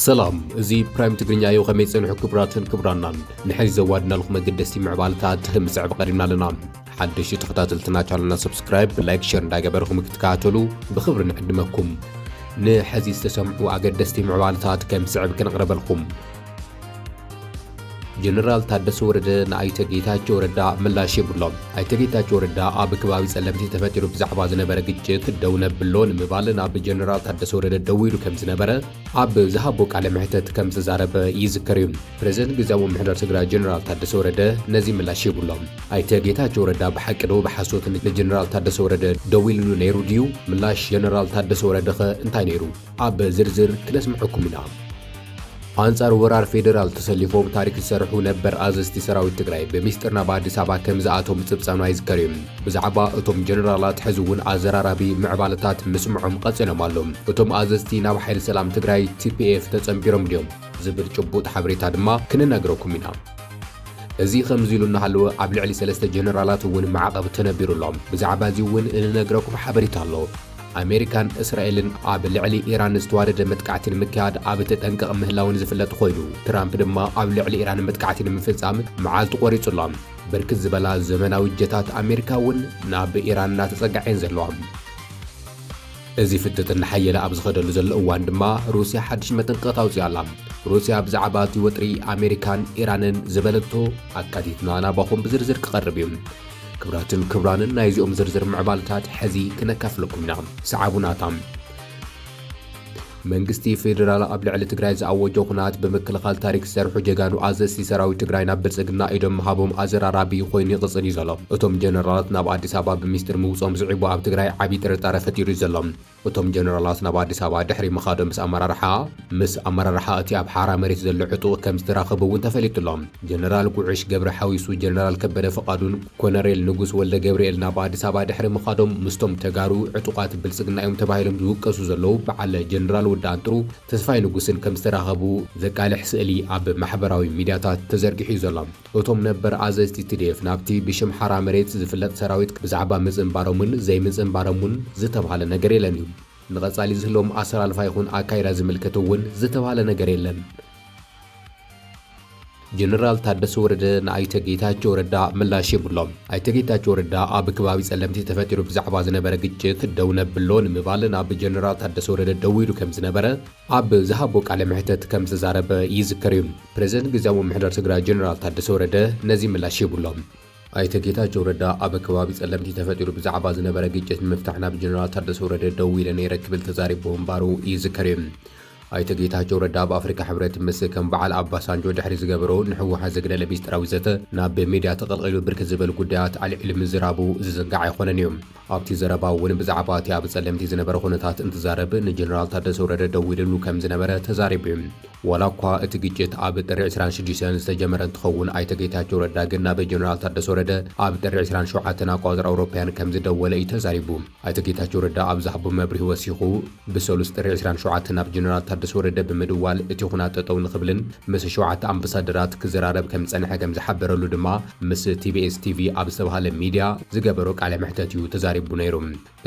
سلام زي برايم تقرنيا يو خميس سنة كبراتن كبرانان نحن زوادنا لكم قدستي معبالتات مسعب قريبنا لنا حدش تخطاتلتنا چالنا سبسكرايب لايك شير داقبركم كتكاتلو بخبر نقدمكم نحزيز تسمعوا قدستي معبالتات كمسعب كنقرب لكم جنرال تادس ورده نايته ጌታቸው ረዳ ምላሽ ይብሎም አይተ ጌታቸው ረዳ አብ ከባቢ ጸለምቲ ተፈጥሮ ብዛዕባ ዝነበረ ግጭት ደው ነብሎን ምባልን አብ ጀነራል ታደሰ ወረደ ደውይሉ ከም ዝነበረ አብ ዝሃቦ ቃለ መሕተት ከም ዝዛረበ ይዝከርዩ ፕሬዝዳንት ግዛው ምሕደር ትግራይ ጀነራል ታደሰ ወረደ ነዚ ምላሽ ይብሎም አይተ ጌታቸው ረዳ በሐቅዶ በሐሶት ለጀነራል ታደሰ ወረደ ደውይሉ ነይሩ ዲዩ ምላሽ ጀነራል ታደሰ ወረደ እንታይ ነይሩ አብ ዝርዝር ክነስምዑኩም ኢና አንጻር ወራር ፌደራል ተሰልፎም ታሪክ ሰርሑ ነበር አዘዝቲ ሰራዊት ትግራይ በሚስጥርና በአዲስ አበባ ከምዝአቶም ጽብጻኑ አይዝከርም ብዛዕባ እቶም ጀነራላት ሕዝውን አዘራራቢ ምዕባለታት ምስምዖም ቀጽሎም አሎም እቶም አዘዝቲ ናብ ኃይል ሰላም ትግራይ ቲፒኤፍ ተጸምቢሮም ዲዮም ዝብል ጭቡጥ ሓበሬታ ድማ ክንነግረኩም ኢና እዚ ከምዚሉና ሃለወ ኣብ ልዕሊ ሰለስተ ጀነራላት እውን ማዕቀብ ተነቢሩሎም ብዛዕባ እዚ እውን እንነግረኩም ሓበሬታ ኣሎ أمريكان إسرائيل عب لعلي إيران استوارد متقعتين مكاد عب تتنقق مهلاون زفلت خويلو ترامب دما عب لعلي إيران متقعتين مفزام معال تقوري صلام بركز زبلا زمناوي جتات أمريكاون ناب إيران ناتسقعين زلوام إزي فتت النحية لأبز خدلو زل أوان دما روسيا حدش متنقطاو زيالام روسيا بزعباتي وطري أمريكان إيران زبلتو أكاديتنا ناباهم بزرزر كقربيهم كبرانن نايزيوم زرزر معبالتات حزي كنكافلكم نعم سعابنا تام መንግስቲ ፌደራል ኣብ ልዕሊ ትግራይ ዝኣወጀው ኩናት በመከላኸል ታሪክ ዝሰርሑ ጀጋኑ ኣዘዝቲ ሰራዊት ትግራይ ናብ ብልጽግና ኢዶም ሃቦም ኣዘራራቢ ኮይኑ ይቕጽል እዩ ዘሎ እቶም ጀነራላት ናብ ኣዲስ ኣበባ ብምስጢር ምውጾም ዝዒቡ ኣብ ትግራይ ዓብዪ ጥርጣረ ፈጢሩ እዩ ዘሎ እቶም ጀነራላት ናብ ኣዲስ ኣበባ ድሕሪ ምኻዶም ምስ ኣመራርሓ እቲ ኣብ ሓራ መሬት ዘሎ ዕጡቕ ከም ዝተራኸቡ እውን ተፈሊጡሎም ጀነራል ጉዕሽ ገብረ ሓዊሱ ጀነራል ከበደ ፈቃዱን ኮነሬል ንጉስ ወልደ ገብርኤል ናብ ኣዲስ ኣበባ ድሕሪ ምኻዶም ምስቶም ተጋሩ ዕጡቓት ብልጽግና እዮም ተባሂሎም ዝውቀሱ ዘለዉ በዓለ ጀነራል ወዳንጥሩ ተስፋይ ንጉስን ከም ዝተራኸቡ ዘቃልሕ ስእሊ ኣብ ማሕበራዊ ሚድያታት ተዘርጊሑ ዘሎ እቶም ነበር ኣዘዝቲ TDF ናብቲ ብሽም ሓራ መሬት ዝፍለጥ ሰራዊት ብዛዕባ ምጽንባሮምን ዘይምጽንባሮምን ዝተባሃለ ነገር የለን እዩ ንቐጻሊ ዝህሎም ኣሰላልፋ ይኹን ኣካይዳ ዝምልከት እውን ዝተባሃለ ነገር የለን ጀነራል ታደሰ ወረደ ንአይተ ጌታቸው ረዳ ምላሽ ይብሎም አይተ ጌታቸው ረዳ ኣብ ከባቢ ጸለምቲ ተፈጥሮ ብዛዕባ ዝነበረ ግጭት ደው ነብሎን ምባልን ኣብ ጀነራል ታደሰ ወረደ ደውይሉ ከም ዝነበረ ኣብ ዝሃቦ ቃለ መሕተት ከም ዝዛረበ ይዝከር እዩ ፕሬዝዳንት ግዛው ምሕደር ትግራይ ጀነራል ታደሰ ወረደ ነዚ ምላሽ ይብሎም አይተ ጌታቸው ረዳ ኣብ ከባቢ ጸለምቲ ተፈጥሮ ብዛዕባ ዝነበረ ግጭት ምፍታሕ ናብ ጀነራል ታደሰ ወረደ ደውይለ ነይረ ክብል ተዛሪቦ እምባሩ ይዝከር እዩ አይተ ጌታቸው ረዳ በአፍሪካ ሕብረት ምስ ከም በዓል አባሳንጆ ድሕሪ ዝገበሮ ንሕወሓት ዘግደለ ሚስጥራዊ ዘተ ናብ ሚድያ ተቐልቂሉ ብርክት ዝበሉ ጉዳያት አልዒሉ ምዝራቡ ዝዘንጋዕ ኣይኮነን እዮም ኣብቲ ዘረባ እውን ብዛዕባ እቲ ኣብ ጸለምቲ ዝነበረ ኩነታት እንትዛረብ ንጀነራል ታደሰ ወረደ ደውይሉ ከም ዝነበረ ተዛሪቡ እዩ ዋላ እኳ እቲ ግጭት ኣብ ጥሪ 26 ዝተጀመረ እንትኸውን አይተ ጌታቸው ረዳ ግን ናብ ጀነራል ታደሰ ወረደ ኣብ ጥሪ 27 ኣቆጣፅራ ኣውሮፓያን ከም ዝደወለ እዩ ተዛሪቡ አይተ ጌታቸው ረዳ ኣብ ዝሃቦ መብርሂ ወሲኹ ብሰሉስ ጥሪ 27 ናብ ጀነራል ታደሰ ወረደ ብምድዋል እቲ ኩናት ጠጠው ንኽብልን ምስ ሸውዓተ ኣምባሳደራት ክዘራረብ ከም ጸንሐ ከም ዝሓበረሉ ድማ ምስ TBS TV ኣብ ዝተባሃለ ሚድያ ዝገበሮ ቃለ መሕተት እዩ ተዛሪቡ ነይሩ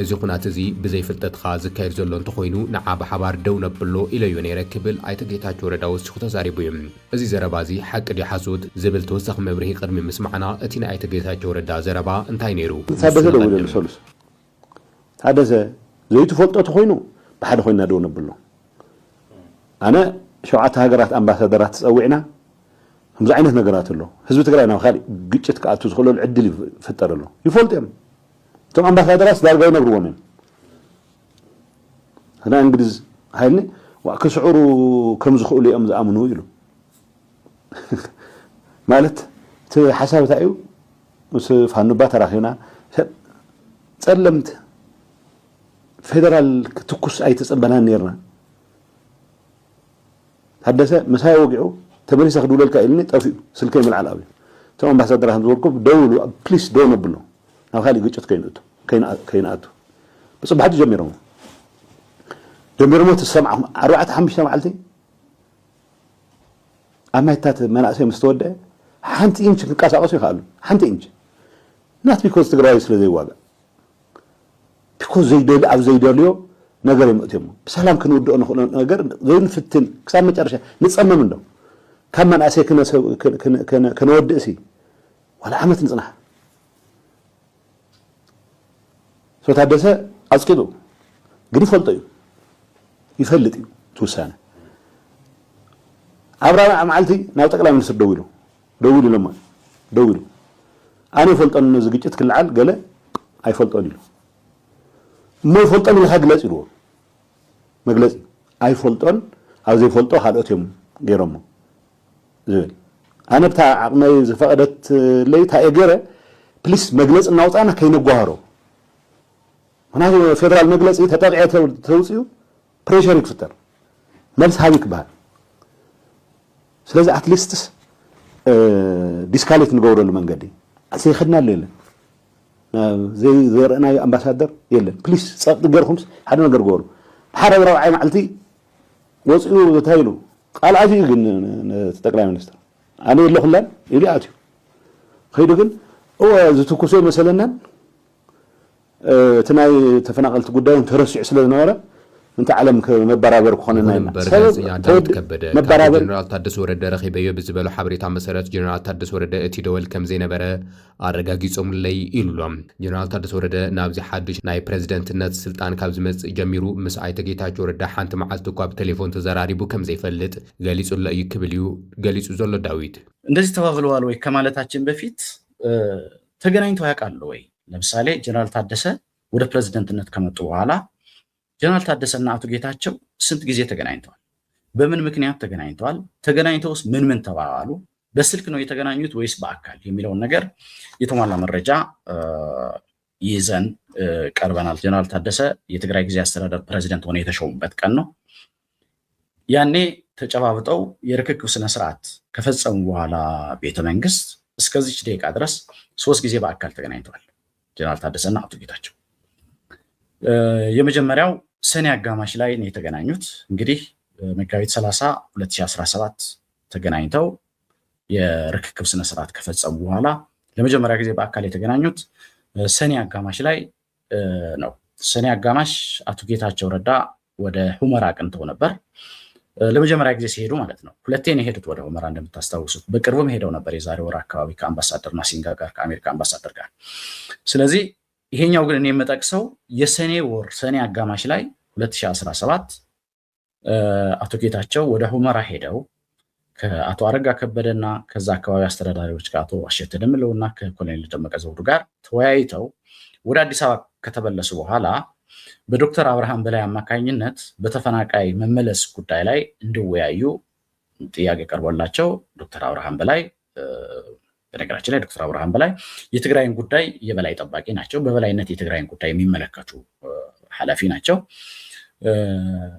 እዚ ኩናት እዚ ብዘይፍልጠትካ ዝካየድ ዘሎ እንተኮይኑ ንዓብ ሓባር ደው ነብሎ ኢለዩ ነይረ ክብል አይተ ጌታቸው ረዳ ወሲኹ ተዛሪቡ እዩ እዚ ዘረባ እዚ ሓቂ ዲ ሓሶት ዝብል ተወሳኺ መብርሂ ቅድሚ ምስማዕና እቲ ናይ አይተ ጌታቸው ረዳ ዘረባ እንታይ ነይሩ ታደሰ ደውይሉ ሰሉስ ታደሰ ዘይትፈልጦ ተኮይኑ ብሓደ ኮይና ደው ነብሎ أنا شوعت هاجرات أمباسادرات تسوينا هم زعينه نجارات له حزب تجري أنا وخالي جيت كأتوز خلوا العدل فتر له يفولت يوم توم أمباسادرات دار جاي نبرو من هنا إنجليز هايني وأكسعروا كم زخوا لي أمز أمنوا يلو مالت حساب تأيو وسف هنبات راخينا سلمت فيدرال تكوس أي تسبنا نيرنا حدثه مساي وقعوا تمريس اخذوا لك إلني طفي سلكي من العلاوي توم امباسادر هنزوركم دولوا بليس دون بلو ناو خالي قجت كيناتو بس بحد جميرهم تسمع 4-5 معلتي اما يتات مناسي مستوده حنت انش كنقاسقسو يخالو حنت انش not because تግራይ ስለዘይ ዋጋ because they did as they do ነገር ይመጥየም በሰላም ክንውድኦ ነገር ዘይንፍትን ክሳብ መጨረሻ ንጸመም እንደው ካብ መናእሰይ ክነወድእ ሲ ዋላ ዓመት ንጽናሕ ታደሰ አጽቂጡ ግን ይፈልጦ እዩ ይፈልጥ እዩ ትውሳነ አብራራ መዓልቲ ናብ ጠቅላይ ሚኒስትር ደውሉ ለማ ደውሉ አነ ይፈልጦን ዝግጭት ክልዓል ገለ አይፈልጦን ኢሉ እሞ ይፈልጦን ኢልካ ግለጽ ኢልዎ መግለጽ አይፈልጦን ኣብ ዘይፈልጦ ካልኦት እዮም ገይሮሞ ዝብል ኣነ ብታ ዓቕመይ ዝፈቐደት ለይታ እገረ ፕሊስ መግለጽ እናውፃና ከይነጓሃሮ ምክንያቱ ፌደራል መግለጺ ተጠቅዐ ተውፅኡ ፕሬሸር ይክፍጠር መልስ ሃብ ይክበሃል ስለዚ አትሊስትስ ዲስካሌት ንገብረሉ መንገዲ ዘይኸድና የለን ዘይረአናዮ ኣምባሳደር የለን ፕሊስ ፀጥ ገርኩምስ ሓደ ነገር ገበሩ ሓደ ረብዓይ መዓልቲ ወፅኡ ታይሉ ቃል ኣትዩ ግን ጠቅላይ ሚኒስትር ኣነ የለኹላን ኢሉ ኣትዩ ከይዱ ግን ዝትኩሶ መሰለናን እቲ ናይ ተፈናቀልቲ ጉዳዩ ተረሲዑ ስለ ዝነበረ እንተ ዓለም መበራበር ክኾነና መበራበር ጀነራል ታደሰ ወረደ ረኺበዮ ብዝበሉ ሓበሬታ መሰረት ጀነራል ታደሰ ወረደ እቲ ደወል ከም ዘይነበረ ኣረጋጊጾምለይ ኢሉሎም ጀነራል ታደሰ ወረደ ናብዚ ሓድሽ ናይ ፕሬዝደንትነት ስልጣን ካብ ዝመጽእ ጀሚሩ ምስ ኣይተ ጌታቸው ረዳ ሓንቲ መዓልቲ እኳ ብቴሌፎን ተዘራሪቡ ከም ዘይፈልጥ ገሊጹሎ እዩ ክብል እዩ ገሊጹ ዘሎ ዳዊት እንደዚህ ተባብለዋል ወይ ከማለታችን በፊት ተገናኝተው ያውቃሉ ወይ? ለምሳሌ ጀነራል ታደሰ ወደ ፕሬዝደንትነት ከመጡ በኋላ ጀነራል ታደሰና አቶ ጌታቸው ስንት ጊዜ ተገናኝተዋል? በምን ምክንያት ተገናኝተዋል? ተገናኝተውስ ምን ተባባሉ? በስልክ ነው የተገናኙት ወይስ በአካል የሚለውን ነገር የተሟላ መረጃ ይዘን ቀርበናል። ጀነራል ታደሰ የትግራይ ጊዜ አስተዳደር ፕሬዝደንት ሆነው የተሾሙበት ቀን ነው። ያኔ ተጨባብጠው የርክክብ ስነ ስርዓት ከፈጸሙ በኋላ ቤተ መንግስት እስከዚች ደቂቃ ድረስ 3 ጊዜ በአካል ተገናኝተዋል ጀነራል ታደሰና አቶ ጌታቸው። የመጀመሪያው ሰኔ አጋማሽ ላይ ነው የተገናኙት። እንግዲህ መጋቢት 30 2017 ተገናኝተው የርክክብ ስነ ስርዓት ከፈጸሙ በኋላ ለመጀመሪያ ጊዜ በአካል የተገናኙት ሰኔ አጋማሽ ላይ ነው። ሰኔ አጋማሽ አቶ ጌታቸው ረዳ ወደ ሁመራ አቅንተው ነበር። ለመጀመሪያ ጊዜ ሲሄዱ ማለት ነው። ሁለቴ ነው የሄዱት ወደ ሁመራ እንደምታስታውሱት። በቅርቡም ሄደው ነበር የዛሬ ወር አካባቢ ከአምባሳደር ማሲንጋ ጋር ከአሜሪካ አምባሳደር ጋር። ስለዚህ ይሄኛው ግን እኔ የምጠቅሰው የሰኔ ወር ሰኔ አጋማሽ ላይ 2017 አቶ ጌታቸው ወደ ሁመራ ሄደው ከአቶ አረጋ ከበደና ከዛ አካባቢ አስተዳዳሪዎች ከአቶ አሸተ ደምለውና ከኮሎኔል ደመቀ ዘውዱ ጋር ተወያይተው ወደ አዲስ አበባ ከተመለሱ በኋላ በዶክተር አብርሃም በላይ አማካኝነት በተፈናቃይ መመለስ ጉዳይ ላይ እንዲወያዩ ጥያቄ ቀርቦላቸው ዶክተር አብርሃም በላይ በነገራችን ላይ ዶክተር አብርሃም በላይ የትግራይን ጉዳይ የበላይ ጠባቂ ናቸው። በበላይነት የትግራይን ጉዳይ የሚመለከቱ ኃላፊ ናቸው።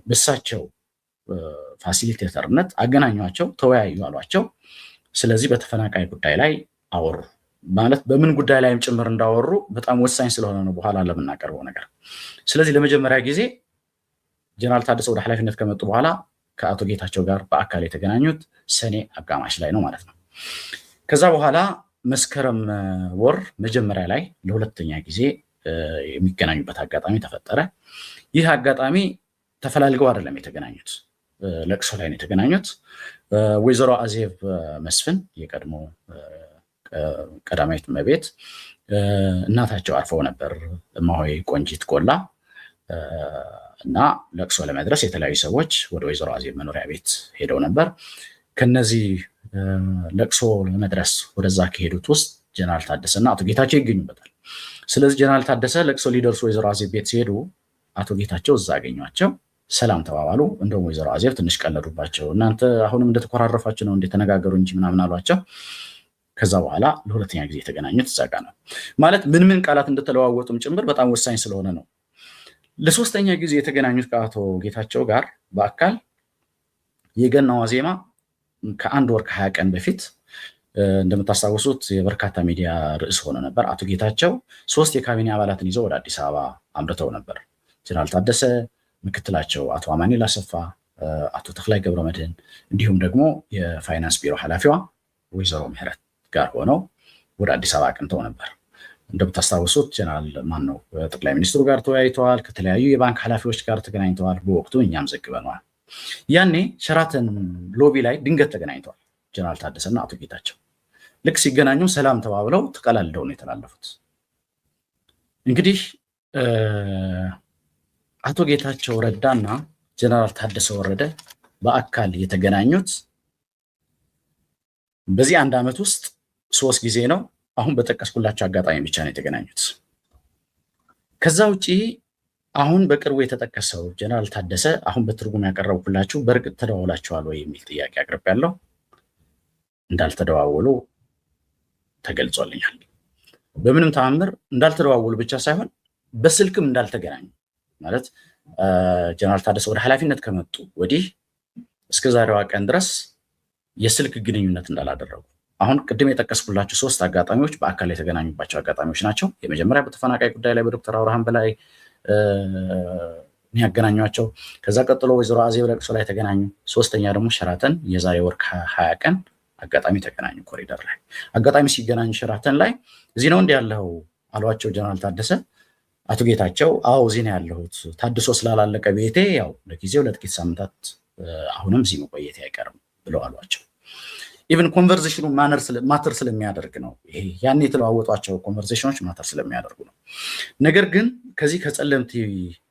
በሳቸው ፋሲሊቴተርነት አገናኟቸው፣ ተወያዩ አሏቸው። ስለዚህ በተፈናቃይ ጉዳይ ላይ አወሩ። ማለት በምን ጉዳይ ላይም ጭምር እንዳወሩ በጣም ወሳኝ ስለሆነ ነው በኋላ ለምናቀርበው ነገር። ስለዚህ ለመጀመሪያ ጊዜ ጀነራል ታደሰ ወደ ኃላፊነት ከመጡ በኋላ ከአቶ ጌታቸው ጋር በአካል የተገናኙት ሰኔ አጋማሽ ላይ ነው ማለት ነው። ከዛ በኋላ መስከረም ወር መጀመሪያ ላይ ለሁለተኛ ጊዜ የሚገናኙበት አጋጣሚ ተፈጠረ። ይህ አጋጣሚ ተፈላልገው አይደለም የተገናኙት፣ ለቅሶ ላይ ነው የተገናኙት። ወይዘሮ አዜብ መስፍን የቀድሞ ቀዳማዊት እመቤት እናታቸው አርፈው ነበር፣ እማሆይ ቆንጂት ቆላ እና ለቅሶ ለመድረስ የተለያዩ ሰዎች ወደ ወይዘሮ አዜብ መኖሪያ ቤት ሄደው ነበር። ከነዚህ ለቅሶ ለመድረስ ወደዛ ከሄዱት ውስጥ ጀነራል ታደሰና አቶ ጌታቸው ይገኙበታል። ስለዚህ ጀነራል ታደሰ ለቅሶ ሊደርሱ ወይዘሮ አዜብ ቤት ሲሄዱ አቶ ጌታቸው እዛ አገኟቸው፣ ሰላም ተባባሉ። እንደውም ወይዘሮ አዜብ ትንሽ ቀለዱባቸው። እናንተ አሁንም እንደተኮራረፋችሁ ነው እንደተነጋገሩ እንጂ ምናምን አሏቸው። ከዛ በኋላ ለሁለተኛ ጊዜ የተገናኙት እዛ ጋር ነው ማለት ምን ቃላት እንደተለዋወጡም ጭምር በጣም ወሳኝ ስለሆነ ነው። ለሶስተኛ ጊዜ የተገናኙት ከአቶ ጌታቸው ጋር በአካል የገና ዋዜማ ከአንድ ወር ከ20 ቀን በፊት እንደምታስታውሱት የበርካታ ሚዲያ ርዕስ ሆኖ ነበር። አቶ ጌታቸው 3 የካቢኔ አባላትን ይዘው ወደ አዲስ አበባ አምርተው ነበር። ጀነራል ታደሰ፣ ምክትላቸው አቶ አማኑኤል አሰፋ፣ አቶ ተክላይ ገብረመድህን እንዲሁም ደግሞ የፋይናንስ ቢሮ ኃላፊዋ ወይዘሮ ምህረት ጋር ሆነው ወደ አዲስ አበባ አቅንተው ነበር። እንደምታስታውሱት ጀነራል ማነው ጠቅላይ ሚኒስትሩ ጋር ተወያይተዋል። ከተለያዩ የባንክ ኃላፊዎች ጋር ተገናኝተዋል። በወቅቱ እኛም ዘግበነዋል። ያኔ ሸራተን ሎቢ ላይ ድንገት ተገናኝተዋል ጀነራል ታደሰና አቶ ጌታቸው። ልክ ሲገናኙ ሰላም ተባብለው ተቀላልደው ነው የተላለፉት። እንግዲህ አቶ ጌታቸው ረዳና ጀነራል ታደሰ ወረደ በአካል የተገናኙት በዚህ አንድ ዓመት ውስጥ 3 ጊዜ ነው። አሁን በጠቀስኩላቸው አጋጣሚ ብቻ ነው የተገናኙት። ከዛ ውጪ አሁን በቅርቡ የተጠቀሰው ጀነራል ታደሰ አሁን በትርጉም ያቀረብኩላችሁ በእርግጥ ተደዋውላችኋል ወይ የሚል ጥያቄ አቅርቤያለሁ። እንዳልተደዋወሉ ተገልጾልኛል። በምንም ተአምር እንዳልተደዋወሉ ብቻ ሳይሆን በስልክም እንዳልተገናኙ ማለት ጀነራል ታደሰ ወደ ኃላፊነት ከመጡ ወዲህ እስከ ዛሬዋ ቀን ድረስ የስልክ ግንኙነት እንዳላደረጉ አሁን ቅድም የጠቀስኩላችሁ 3 አጋጣሚዎች በአካል የተገናኙባቸው አጋጣሚዎች ናቸው። የመጀመሪያ በተፈናቃይ ጉዳይ ላይ በዶክተር አብርሃም በላይ ያገናኟቸው። ከዛ ቀጥሎ ወይዘሮ አዜብ ለቅሶ ላይ ተገናኙ። ሶስተኛ ደግሞ ሸራተን የዛሬ ወር 20 ቀን አጋጣሚ ተገናኙ። ኮሪደር ላይ አጋጣሚ ሲገናኙ ሸራተን ላይ እዚህ ነው እንዲ ያለው አሏቸው ጀነራል ታደሰ። አቶ ጌታቸው አዎ እዚህ ነው ያለሁት፣ ታድሶ ስላላለቀ ቤቴ ያው ለጊዜው ለጥቂት ሳምንታት አሁንም እዚህ መቆየት አይቀርም ብለው አሏቸው። ኢቭን ኮንቨርሴሽኑ ማተር ስለሚያደርግ ነው። ይሄ ያን የተለዋወጧቸው ኮንቨርሴሽኖች ማተር ስለሚያደርጉ ነው። ነገር ግን ከዚህ ከጸለምቲ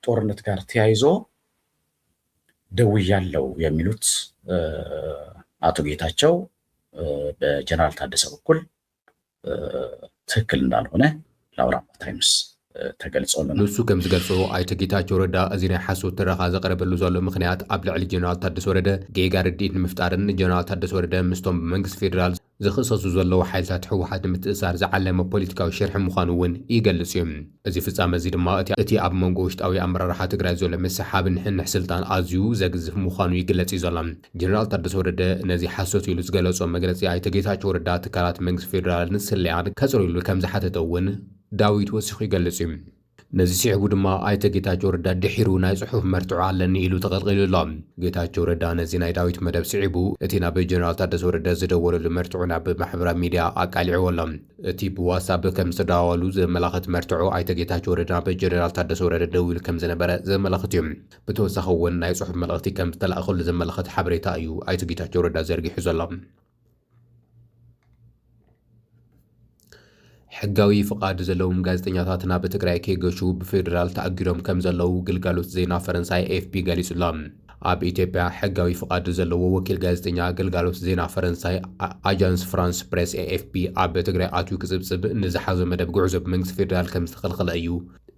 ጦርነት ጋር ተያይዞ ደውያለው የሚሉት አቶ ጌታቸው በጀነራል ታደሰ በኩል ትክክል እንዳልሆነ ለአውራምባ ታይምስ ተገልጾልን ንሱ ከም ዝገልጾ ኣይተ ጌታቸው ረዳ እዚ ናይ ሓሶት ትረኻ ዘቕረበሉ ዘሎ ምክንያት ኣብ ልዕሊ ጀነራል ታደሰ ወረደ ጌጋ ርድኢት ንምፍጣርን ጀነራል ታደሰ ወረደ ምስቶም ብመንግስቲ ፌደራል ዝኽሰሱ ዘለዉ ሓይልታት ሕወሓት ንምትእሳር ዝዓለመ ፖለቲካዊ ሽርሒ ምዃኑ እውን ይገልጽ እዩ። እዚ ፍጻመ እዚ ድማ እቲ ኣብ መንጎ ውሽጣዊ ኣመራርሓ ትግራይ ዘሎ መስሓብን ንሕንሕ ስልጣን ኣዝዩ ዘግዝፍ ምዃኑ ይግለጽ እዩ ዘሎ። ጀነራል ታደሰ ወረደ ነዚ ሓሶት ኢሉ ዝገለጾ መግለፂ ኣይተ ጌታቸው ረዳ ትካላት መንግስቲ ፌደራልን ስልያን ከጽርሉ ከም ዝሓተተ እውን ዳዊት ወሲኹ ይገልጽ እዩ። ነዚ ሲዕቡ ድማ ኣይተ ጌታቸው ረዳ ድሒሩ ናይ ጽሑፍ መርትዖ ኣለኒ ኢሉ ተቐልቂሉ ኣሎ። ጌታቸው ረዳ ነዚ ናይ ዳዊት መደብ ሲዕቡ እቲ ናብ ጀነራል ታደሰ ወረደ ዝደወለሉ መርትዖ ናብ ማሕበራዊ ሚድያ ኣቃሊዕዎ ኣሎ። እቲ ብዋትስኣፕ ከም ዝተደዋወሉ ዘመላኽት መርትዖ ኣይተ ጌታቸው ረዳ ብጀነራል ታደሰ ወረደ ደው ኢሉ ከም ዝነበረ ዘመላኽት እዩ። ብተወሳኺ እውን ናይ ጽሑፍ መልእኽቲ ከም ዝተላእኸሉ ዘመላኽት ሓበሬታ እዩ ኣይተ ጌታቸው ረዳ ዘርጊሑ ዘሎ። ሕጋዊ ፍቃድ ዘለዎም ጋዜጠኛታት ናብ ትግራይ ከይገሹ ብፌደራል ተኣጊዶም ከም ዘለዉ ግልጋሎት ዜና ፈረንሳይ ኤፍፒ ገሊጹ ኣሎ። ኣብ ኢትዮጵያ ሕጋዊ ፍቃድ ዘለዎ ወኪል ጋዜጠኛ ግልጋሎት ዜና ፈረንሳይ ኣጃንስ ፍራንስ ፕሬስ ኤኤፍፒ ኣብ ትግራይ ኣትዩ ክጽብጽብ ንዝሓዞ መደብ ጉዕዞ ብመንግስቲ ፌደራል ከም ዝተኸልኸለ እዩ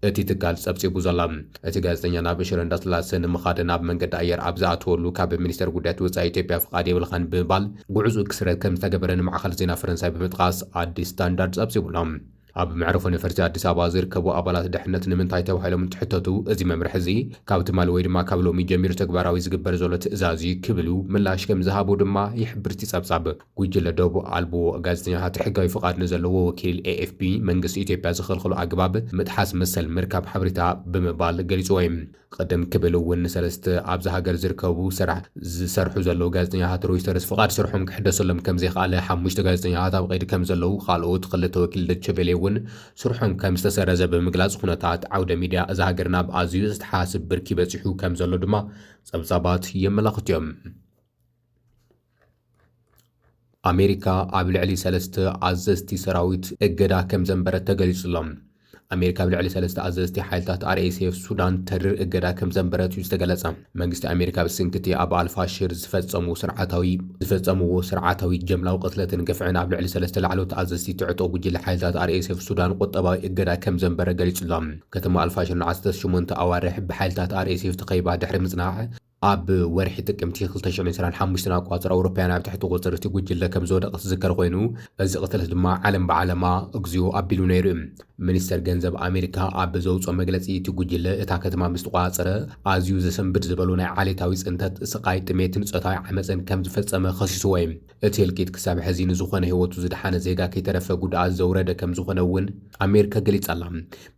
እቲ ትካል ጸብጺቡ ዘላ። እቲ ጋዜጠኛ ናብ ሽረ እንዳስላሴ ንምኻድ ናብ መንገዲ ኣየር ኣብ ዝኣተወሉ ካብ ሚኒስተር ጉዳያት ወጻኢ ኢትዮጵያ ፍቃድ የብልኻን ብምባል ጉዕዞ ክስረት ከም ዝተገበረ ንማዕኸል ዜና ፈረንሳይ ብምጥቃስ ኣዲስ ስታንዳርድ ጸብጺቡሎም። ኣብ መዕረፎ ነፈርቲ ኣዲስ ኣበባ ዝርከቡ ኣባላት ድሕነት ንምንታይ ተባሂሎም እንትሕተቱ እዚ መምርሒ እዚ ካብ ትማል ወይ ድማ ካብ ሎሚ ጀሚሩ ተግባራዊ ዝግበር ዘሎ ትእዛዝ ክብሉ ምላሽ ከም ዝሃቡ ድማ ይሕብር እቲ ጸብጻብ። ጉጅለ ደቡብ ኣልቦ ጋዜጠኛታት ሕጋዊ ፍቃድ ንዘለዎ ወኪል ኤኤፍፒ መንግስቲ ኢትዮጵያ ዝኸልኸሉ ኣግባብ ምጥሓስ መሰል ምርካብ ሓበሬታ ብምባል ገሊጹ እዩ። ቀደም ክብል እውን ንሰለስተ ኣብዚ ሃገር ዝርከቡ ስራሕ ዝሰርሑ ዘለዉ ጋዜጠኛታት ሮይተርስ ፍቃድ ስርሖም ክሕደሰሎም ከም ዘይከኣለ 5 ጋዜጠኛታት ኣብ ቀይዲ ከም ዘለዉ ካልኦት 2 ወኪል ደቸ ቬለ እውን ስርሖም ከም ዝተሰረዘ ብምግላጽ ኩነታት ዓውደ ሚድያ እዚ ሃገር ናብ ኣዝዩ ዝተሓስብ ብርኪ በፂሑ ከም ዘሎ ድማ ጸብጻባት የመላኽቱ እዮም። ኣሜሪካ ኣብ ልዕሊ 3 ኣዘዝቲ ሰራዊት እገዳ ከም ዘንበረት ተገሊጹሎም። ኣሜሪካ ኣብ ልዕሊ 3 ኣዘዝቲ ሓይልታት RSF ሱዳን ተድር እገዳ ከም ዘንበረት እዩ ዝተገለጸ። መንግስቲ ኣሜሪካ ብስንክቲ ኣብ ኣልፋሽር ዝፈጸምዎ ስርዓታዊ ጀምላዊ ቅትለትን ግፍዕን ኣብ ልዕሊ 3 ላዕለዎት ኣዘዝቲ ትዕጦ ጉጅለ ሓይልታት RSF ሱዳን ቁጠባዊ እገዳ ከም ዘንበረ ገሊጹሎም። ከተማ ኣልፋሽር ን18 ኣዋርሕ ብሓይልታት RSF ተኸይባ ድሕሪ ምጽናዕ ኣብ ወርሒ ጥቅምቲ 2025 ኣቋፅር ኣውሮፓውያን ኣብ ትሕቲ ቁፅር እቲ ጉጅለ ከም ዝወደቐ ዝዝከር ኮይኑ እዚ ቅትለት ድማ ዓለም ብዓለማ እግዚኦ ኣቢሉ ነይሩ እዩ። ሚኒስተር ገንዘብ ኣሜሪካ ኣብ ዘውፅኦ መግለፂ እቲ ጉጅለ እታ ከተማ ምስ ተቆፃፀረ ኣዝዩ ዘሰንብድ ዝበሉ ናይ ዓሌታዊ ፅንተት፣ ስቃይ፣ ጥሜትን ፆታዊ ዓመፅን ከም ዝፈፀመ ከሲስዎ እዩ። እቲ እልቂት ክሳብ ሕዚ ንዝኾነ ህይወቱ ዝድሓነ ዜጋ ከይተረፈ ጉድኣት ዘውረደ ከም ዝኾነ እውን ኣሜሪካ ገሊፃ ኣላ።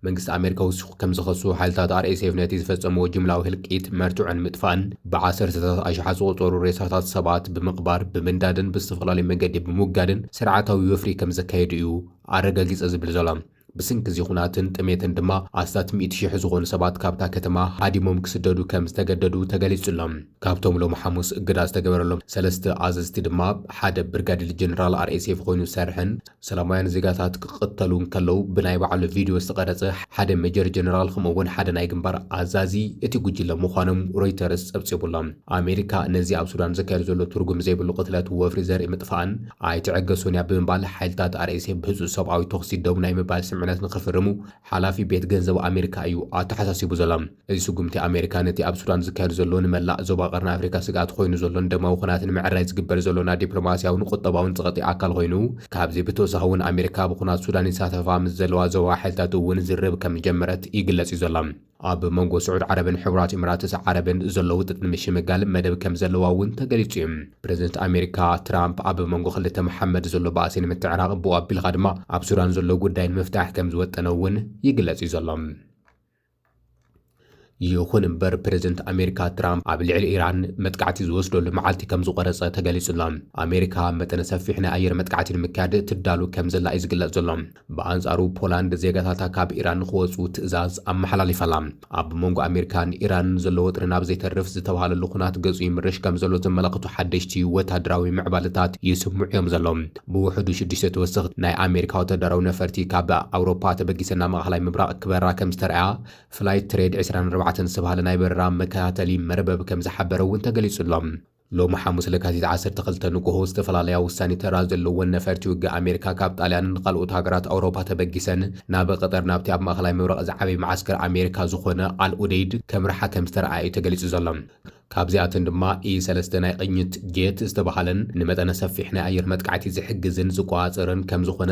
መንግስቲ ኣሜሪካ ወሲኹ ከም ዝኸሱ ሓይልታት RSF ነቲ ዝፈፀምዎ ጅምላዊ ህልቂት መርትዑን ምጥፋእን ብዓሰርተታት ኣሽሓት ዝቑፀሩ ሬሳታት ሰባት ብምቕባር ብምንዳድን ብዝተፈላለዩ መንገዲ ብምውጋድን ስርዓታዊ ወፍሪ ከም ዘካየዱ እዩ ኣረጋጊፀ ዝብል ዘሎ። ብስንኪ እዚ ኩናትን ጥሜትን ድማ ኣስታት 100,000 ዝኾኑ ሰባት ካብታ ከተማ ሃዲሞም ክስደዱ ከም ዝተገደዱ ተገሊጹሎም። ካብቶም ሎሚ ሐሙስ እግዳ ዝተገበረሎም 3 ኣዘዝቲ ድማ ሓደ ብርጋዴር ጀነራል RSF ኮይኑ ዝሰርሕን ሰላማውያን ዜጋታት ክቅተሉ ከለው ብናይ ባዕሉ ቪድዮ ዝተቀረጸ ሓደ ሜጀር ጀነራል ከምኡ'ውን ሓደ ናይ ግንባር ኣዛዚ እቲ ጉጅለ ምዃኖም ሮይተርስ ጸብጺቡሎም። ኣሜሪካ ነዚ ኣብ ሱዳን ዝካየድ ዘሎ ትርጉም ዘይብሉ ቅትለት ወፍሪ ዘርኢ ምጥፋእን ኣይትዕገሱን እያ ብምባል ሓይልታት RSF ብህፁፅ ሰብኣዊ ተኽሲ ደው ናይ ምባል ስምምዕነት ንኽፍርሙ ሓላፊ ቤት ገንዘብ ኣሜሪካ እዩ ኣተሓሳሲቡ ዘሎ። እዚ ስጉምቲ ኣሜሪካ ነቲ ኣብ ሱዳን ዝካየድ ዘሎ ንመላእ ዞባ ቀርኒ ኣፍሪካ ስጋት ኮይኑ ዘሎን ደማዊ ኩናት ንምዕራይ ዝግበር ዘሎና ዲፕሎማስያውን ቁጠባውን ፀቕጢ ኣካል ኮይኑ ካብዚ ብተወሳኺ እውን ኣሜሪካ ብኩናት ሱዳን ይሳተፋ ምስ ዘለዋ ዞባ ሓይልታት እውን ዝርብ ከም ጀመረት ይግለጽ እዩ ዘሎ። ኣብ መንጎ ስዑድ ዓረብን ሕቡራት ኤምራትስ ዓረብን ዘሎ ውጥጥ ንምሽምጋል መደብ ከም ዘለዋ እውን ተገሊጹ እዩ። ፕሬዚደንት ኣሜሪካ ትራምፕ ኣብ መንጎ ክልተ መሓመድ ዘሎ ባእሲ ንምትዕራቕ ብኡ ኣቢልካ ድማ ኣብ ሱዳን ዘሎ ጉዳይ ንምፍታሕ ከም ዝወጠነ እውን ይግለጽ እዩ ዘሎ። ይኹን እምበር ፕሬዚደንት ኣሜሪካ ትራምፕ ኣብ ልዕሊ ኢራን መጥቃዕቲ ዝወስደሉ መዓልቲ ከም ዝቆረጸ ተገሊጹሎ። ኣሜሪካ መጠነ ሰፊሕ ናይ ኣየር መጥቃዕቲ ንምክያድ ትዳሉ ከም ዘላ እዩ ዝግለጽ ዘሎ። ብኣንጻሩ ፖላንድ ዜጋታታ ካብ ኢራን ክወፁ ትእዛዝ ኣመሓላሊፋላ። ኣብ መንጎ ኣሜሪካን ኢራንን ዘሎ ወጥሪ ናብ ዘይተርፍ ዝተባሃለሉ ኩናት ገጹ ይምርሽ ከም ዘሎ ዘመላኽቱ ሓደሽቲ ወታደራዊ ምዕባለታት ይስምዑ እዮም ዘሎም። ብውሕዱ 6 ተወሰኽቲ ናይ ኣሜሪካ ወታደራዊ ነፈርቲ ካብ ኣውሮፓ ተበጊሰና ማእኸላይ ምብራቕ ክበራ ከም ዝተረኣያ ፍላይት ትሬድ 24 ዝተባሃለ ናይ በረራ መከታተሊ መርበብ ከም ዝሓበረ እውን ተገሊጹሎም። ሎሚ ሐሙስ ለካቲት 12 ንግሆ ዝተፈላለያ ውሳኔ ተራ ዘለዎን ነፈርቲ ውግእ ኣሜሪካ ካብ ጣልያንን ካልኦት ሃገራት ኣውሮፓ ተበጊሰን ናብ ቀጠር ናብቲ ኣብ ማእኸላይ ምብራቕ ዝዓበይ ማዓስከር ኣሜሪካ ዝኾነ ኣልኡደይድ ከምርሓ ከም ዝተረኣየ እዩ ተገሊጹ ዘሎ። ካብዚኣተን ድማ E3 ናይ ቅኝት ጄት ዝተባሃለን ንመጠነ ሰፊሕ ናይ ኣየር መጥቃዕቲ ዝሕግዝን ዝቆፃፀርን ከም ዝኾነ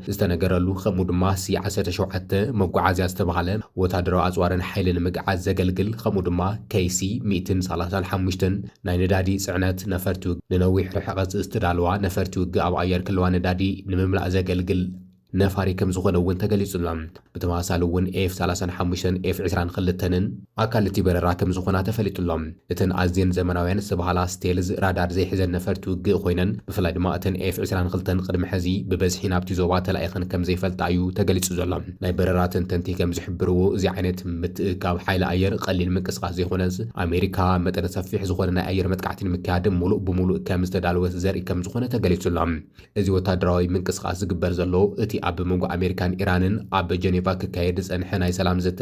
ዝተነገረሉ ከምኡ ድማ C17 መጓዓዝያ ዝተባሃለ ወታደራዊ ኣጽዋርን ሓይሊ ንምግዓዝ ዘገልግል ከምኡ ድማ KC-135 ናይ ነዳዲ ጽዕነት ነፈርቲ ንነዊሕ ርሕቀት ዝተዳለዋ ነፈርቲ ውግእ ኣብ ኣየር ክልዋ ነዳዲ ንምምላእ ዘገልግል ነፋሪ ከም ዝኾነ እውን ተገሊጹሎ። ብተመሳሳሊ እውን F-35 F-22ን ኣካልቲ በረራ ከም ዝኾና ተፈሊጡሎም። እተን ኣዝየን ዘመናውያን ዝተባሃላ ስቴልዝ ራዳር ዘይሕዘን ነፈርቲ ውግእ ኮይነን ብፍላይ ድማ እተን F-22 ቅድሚ ሕዚ ብበዝሒ ናብቲ ዞባ ተላኢኸን ከም ዘይፈልጣ እዩ ተገሊጹ ዘሎ። ናይ በረራ ተንተንቲ ከም ዝሕብርዎ እዚ ዓይነት ምትእካብ ሓይሊ ኣየር ቀሊል ምንቅስቓስ ዘይኮነስ ኣሜሪካ መጠነ ሰፊሕ ዝኾነ ናይ ኣየር መጥቃዕቲ ንምክያድ ሙሉእ ብሙሉእ ከም ዝተዳለወት ዘርኢ ከም ዝኾነ ተገሊጹሎ። እዚ ወታደራዊ ምንቅስቓስ ዝግበር ዘሎ እቲ ኣብ መንጎ ኣሜሪካን ኢራንን ኣብ ጀኔቫ ክካየድ ዝጸንሐ ናይ ሰላም ዘተ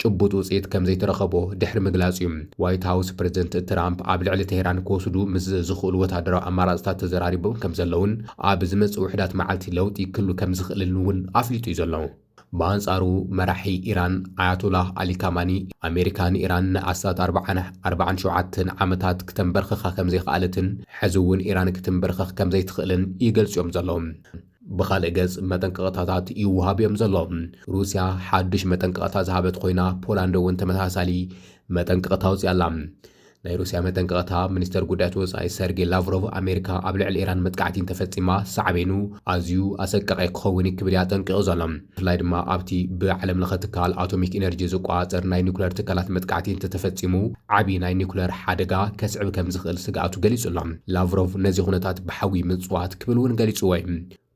ጭቡጥ ውፅኢት ከም ዘይተረኸቦ ድሕሪ ምግላጽ እዩ። ዋይት ሃውስ ፕሬዚደንት ትራምፕ ኣብ ልዕሊ ቴሄራን ክወስዱ ምስ ዝኽእሉ ወታደራዊ ኣማራጽታት ተዘራሪቦም ከም ዘለውን ኣብ ዝመጽእ ውሕዳት መዓልቲ ለውጢ ክህሉ ከም ዝኽእልን እውን ኣፍሊጡ እዩ ዘሎ። በአንጻሩ መራሒ ኢራን አያቶላህ አሊ ካማኒ አሜሪካ ንኢራን ንኣስታት 47 ዓመታት ክተንበርኽኻ ከም ዘይከኣለትን ሕዚ እውን ኢራን ክትንበርኽኽ ከም ዘይትኽእልን ይገልጽዮም ዘለዎም። ብኻልእ ገጽ መጠንቀቕታታት ይወሃብ እዮም ዘለዎም። ሩስያ ሓድሽ መጠንቀቕታ ዝሃበት ኮይና ፖላንድ እውን ተመሳሳሊ መጠንቀቕታ ኣውፅኣ ኣላ። ናይ ሩስያ መጠንቀቕታ ሚኒስተር ጉዳያት ወጻኢ ሰርጌይ ላቭሮቭ ኣሜሪካ ኣብ ልዕሊ ኢራን መጥቃዕቲ እንተፈጺማ ሳዕቤኑ ኣዝዩ ኣሰቃቂ ክኸውን ክብል እያ ጠንቂቑ ዘሎ። ብፍላይ ድማ ኣብቲ ብዓለም ለኸ ትካል ኣቶሚክ ኤነርጂ ዝቆጻጸር ናይ ኒኩሌር ትካላት መጥቃዕቲ እንተተፈጺሙ ዓብዪ ናይ ኒኩሌር ሓደጋ ከስዕብ ከም ዝኽእል ስግኣቱ ገሊጹ ኣሎ። ላቭሮቭ ነዚ ኩነታት ብሓዊ ምጽዋት ክብል እውን ገሊጹዎ እዩ።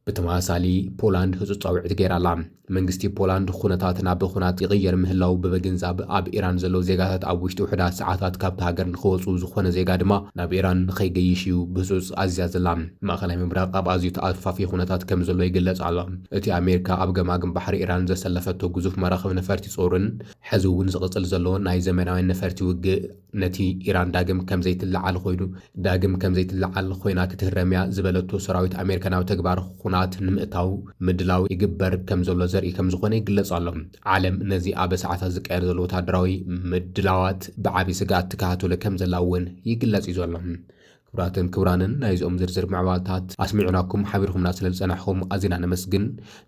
ብተመሳሳሊ ፖላንድ ህጹጻዊ ዕት ገይራ ኣላ። መንግስቲ ፖላንድ ኩነታትና ብኹናት ይቕየር ምህላው በበግንዛብ ኣብ ኢራን ዘለዉ ዜጋታት ኣብ ውሽጢ ውሕዳት ሰዓታት ካብቲ ሃገር ንኽወፁ ዝኾነ ዜጋ ድማ ናብ ኢራን ንኸይገይሽ እዩ ብህጹጽ ኣዝያ ዘላ። ማእኸላይ ምብራቕ ኣብ ኣዝዩ ተኣፋፊ ኩነታት ከም ዘሎ ይግለጽ ኣሎ። እቲ ኣሜሪካ ኣብ ገማግም ባሕሪ ኢራን ዘሰለፈቶ ግዙፍ መራኸቢ ነፈርቲ ጾርን ሕዚ እውን ዝቕጽል ዘሎ ናይ ዘመናዊ ነፈርቲ ውግእ ነቲ ኢራን ዳግም ከም ዘይትለዓል ኮይና ክትህረምያ ዝበለቶ ሰራዊት ኣሜሪካ ናብ ተግባር ኩናት ንምእታው ምድላው ይግበር ከም ዘሎ ዘርኢ ከም ዝኾነ ይግለጽ ኣሎ። ዓለም ነዚ ኣብ ሰዓታት ዝቀየር ዘሎ ወታደራዊ ምድላዋት ብዓብዪ ስጋት ትከታተሎ ከም ዘላ እውን ይግለጽ እዩ ዘሎ። ክቡራትን ክቡራንን ናይዞም ዝርዝር ምዕባልታት ኣስሚዕናኩም ሓቢርኩምና ስለ ዝጸናሕኩም ኣዝና ነመስግን።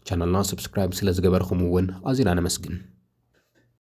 ቻናልና ሰብስክራይብ ስለ ዝገበርኩም እውን ኣዝና ነመስግን።